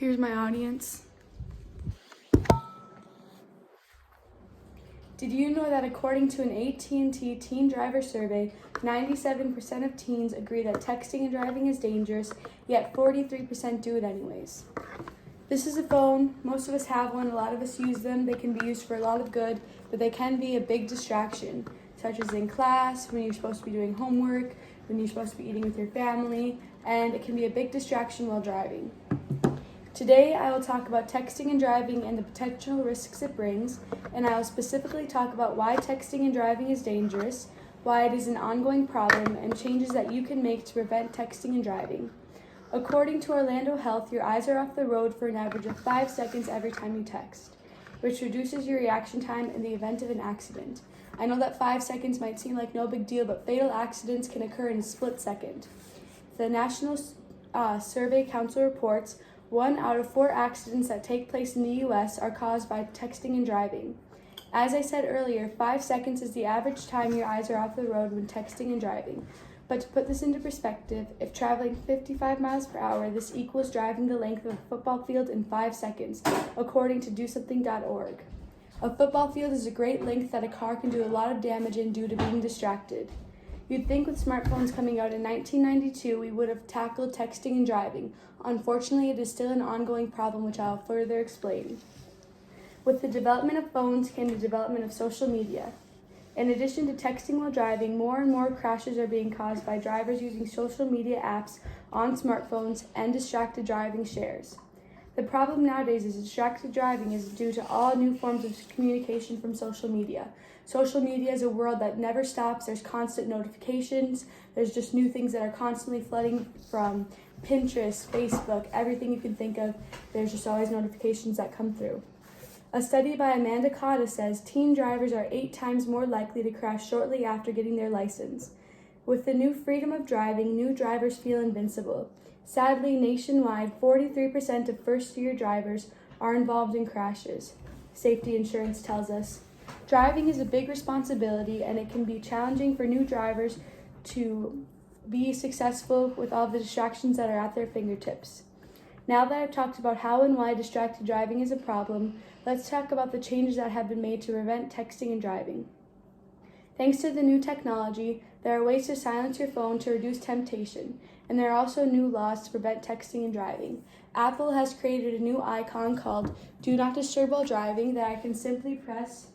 Here's my audience. Did you know that according to an AT&T teen driver survey, 97% of teens agree that texting and driving is dangerous, yet 43% do it anyways? This is a phone. Most of us have one. A lot of us use them. They can be used for a lot of good, but they can be a big distraction, such as in class, when you're supposed to be doing homework, when you're supposed to be eating with your family, and it can be a big distraction while driving. Today, I will talk about texting and driving and the potential risks it brings, and I will specifically talk about why texting and driving is dangerous, why it is an ongoing problem, and changes that you can make to prevent texting and driving. According to Orlando Health, your eyes are off the road for an average of 5 seconds every time you text, which reduces your reaction time in the event of an accident. I know that 5 seconds might seem like no big deal, but fatal accidents can occur in a split second. The National Survey Council reports 1 out of 4 accidents that take place in the U.S. are caused by texting and driving. As I said earlier, 5 seconds is the average time your eyes are off the road when texting and driving. But to put this into perspective, if traveling 55 miles per hour, this equals driving the length of a football field in 5 seconds, according to DoSomething.org. A football field is a great length that a car can do a lot of damage in due to being distracted. You'd think with smartphones coming out in 1992, we would have tackled texting and driving. Unfortunately, it is still an ongoing problem, which I'll further explain. With the development of phones came the development of social media. In addition to texting while driving, more and more crashes are being caused by drivers using social media apps on smartphones and distracted driving shares. The problem nowadays is distracted driving is due to all new forms of communication from social media. Social media is a world that never stops. There's constant notifications. There's just new things that are constantly flooding from Pinterest, Facebook, everything you can think of. There's just always notifications that come through. A study by Amanda Cotta says teen drivers are 8 times more likely to crash shortly after getting their license. With the new freedom of driving, new drivers feel invincible. Sadly, nationwide, 43% of first-year drivers are involved in crashes, safety insurance tells us. Driving is a big responsibility, and it can be challenging for new drivers to be successful with all the distractions that are at their fingertips. Now that I've talked about how and why distracted driving is a problem, let's talk about the changes that have been made to prevent texting and driving. Thanks to the new technology, there are ways to silence your phone to reduce temptation, and there are also new laws to prevent texting and driving. Apple has created a new icon called Do Not Disturb While Driving that I can simply press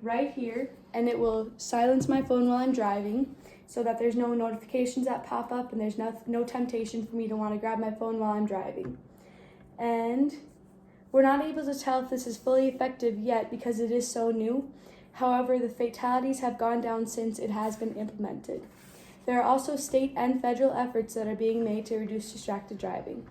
right here, and it will silence my phone while I'm driving so that there's no notifications that pop up and there's no temptation for me to want to grab my phone while I'm driving. And we're not able to tell if this is fully effective yet because it is so new. However, the fatalities have gone down since it has been implemented. There are also state and federal efforts that are being made to reduce distracted driving.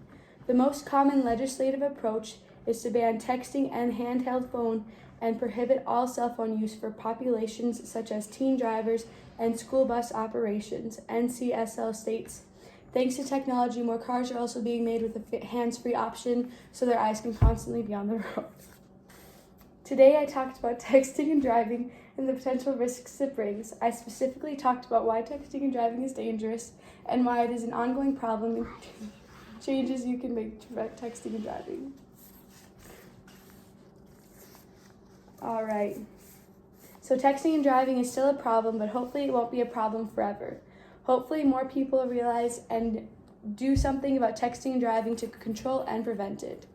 The most common legislative approach is to ban texting and handheld phone and prohibit all cell phone use for populations such as teen drivers and school bus operations, NCSL states. Thanks to technology, more cars are also being made with a hands-free option so their eyes can constantly be on the road. Today I talked about texting and driving and the potential risks it brings. I specifically talked about why texting and driving is dangerous and why it is an ongoing problem and changes you can make to prevent texting and driving. All right. So texting and driving is still a problem, but hopefully it won't be a problem forever. Hopefully more people realize and do something about texting and driving to control and prevent it.